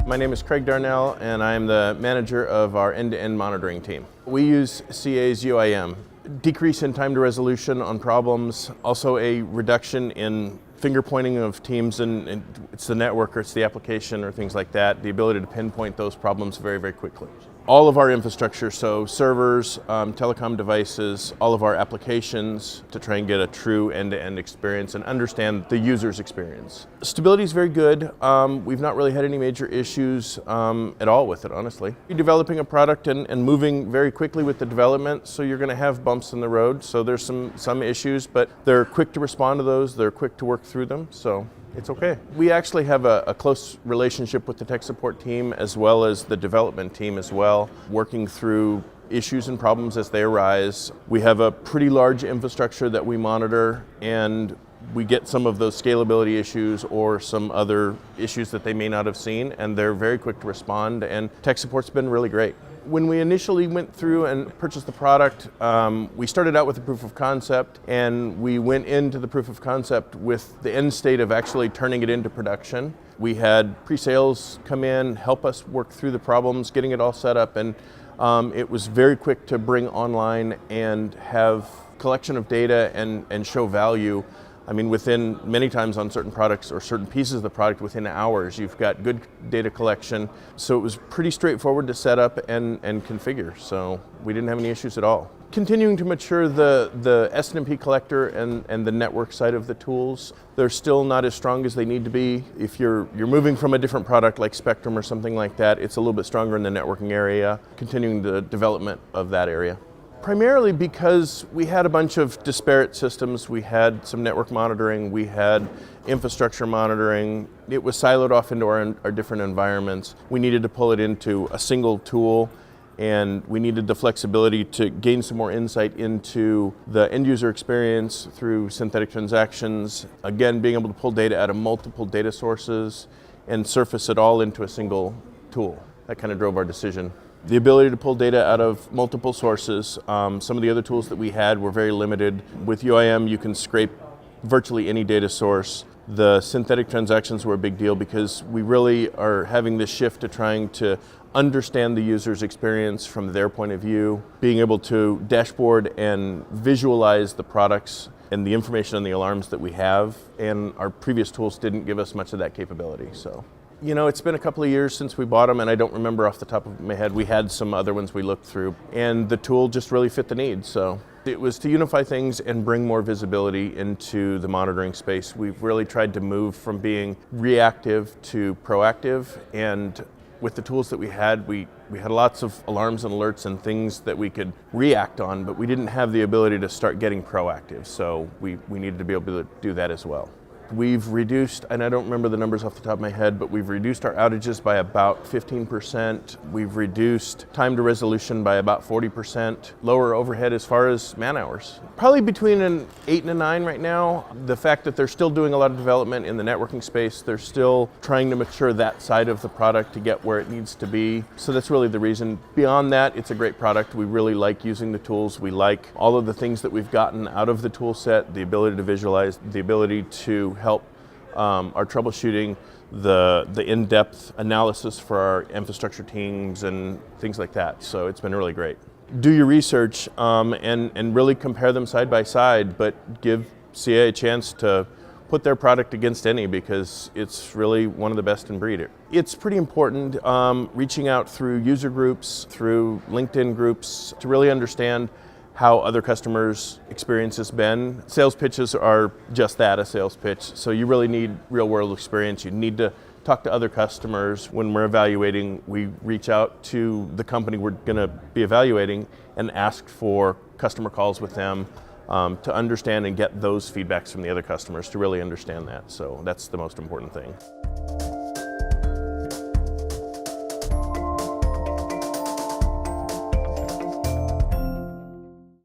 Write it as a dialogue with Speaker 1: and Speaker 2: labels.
Speaker 1: My name is Craig Darnell, and I am the manager of our end-to-end monitoring team. We use CA's UIM. Decrease in time to resolution on problems, also a reduction in finger pointing of teams, and it's the network or it's the application or things like that, the ability to pinpoint those problems very, very quickly. All of our infrastructure, so servers, telecom devices, all of our applications to try and get a true end-to-end experience and understand the user's experience. Stability is very good. We've not really had any major issues at all with it, honestly. You're developing a product and moving very quickly with the development, so you're going to have bumps in the road. So there's some issues, but they're quick to respond to those. They're quick to work through them, so it's okay. We actually have a close relationship with the tech support team as well as the development team as well, working through issues and problems as they arise. We have a pretty large infrastructure that we monitor, and we get some of those scalability issues or some other issues that they may not have seen, and they're very quick to respond, and tech support's been really great. When we initially went through and purchased the product, we started out with a proof of concept, and we went into the proof of concept with the end state of actually turning it into production. We had pre-sales come in, help us work through the problems, getting it all set up, and it was very quick to bring online and have collection of data and show value. I mean, within many times on certain products or certain pieces of the product, within hours, you've got good data collection. So it was pretty straightforward to set up and configure. So we didn't have any issues at all. Continuing to mature the SNMP collector and the network side of the tools. They're still not as strong as they need to be. If you're moving from a different product like Spectrum or something like that, it's a little bit stronger in the networking area, continuing the development of that area. Primarily because we had a bunch of disparate systems. We had some network monitoring, we had infrastructure monitoring. It was siloed off into our different environments. We needed to pull it into a single tool, and we needed the flexibility to gain some more insight into the end user experience through synthetic transactions. Again, being able to pull data out of multiple data sources and surface it all into a single tool. That kind of drove our decision. The ability to pull data out of multiple sources. Some of the other tools that we had were very limited. With UIM, you can scrape virtually any data source. The synthetic transactions were a big deal because we really are having this shift to trying to understand the user's experience from their point of view, being able to dashboard and visualize the products and the information on the alarms that we have, and our previous tools didn't give us much of that capability. So, you know, it's been a couple of years since we bought them, and I don't remember off the top of my head. We had some other ones we looked through, and the tool just really fit the need. So it was to unify things and bring more visibility into the monitoring space. We've really tried to move from being reactive to proactive, and with the tools that we had lots of alarms and alerts and things that we could react on, but we didn't have the ability to start getting proactive. So we needed to be able to do that as well. We've reduced, and I don't remember the numbers off the top of my head, but we've reduced our outages by about 15%. We've reduced time to resolution by about 40%. Lower overhead as far as man hours. Probably between an 8 and a 9 right now. The fact that they're still doing a lot of development in the networking space, they're still trying to mature that side of the product to get where it needs to be. So that's really the reason. Beyond that, it's a great product. We really like using the tools. We like all of the things that we've gotten out of the tool set, the ability to visualize, the ability to help our troubleshooting, the in-depth analysis for our infrastructure teams and things like that. So it's been really great. Do your research and really compare them side by side, but give CA a chance to put their product against any, because it's really one of the best in breed. It's pretty important reaching out through user groups, through LinkedIn groups, to really understand how other customers' experience has been. Sales pitches are just that, a sales pitch. So you really need real world experience. You need to talk to other customers. When we're evaluating, we reach out to the company we're gonna be evaluating and ask for customer calls with them to understand and get those feedbacks from the other customers to really understand that. So that's the most important thing.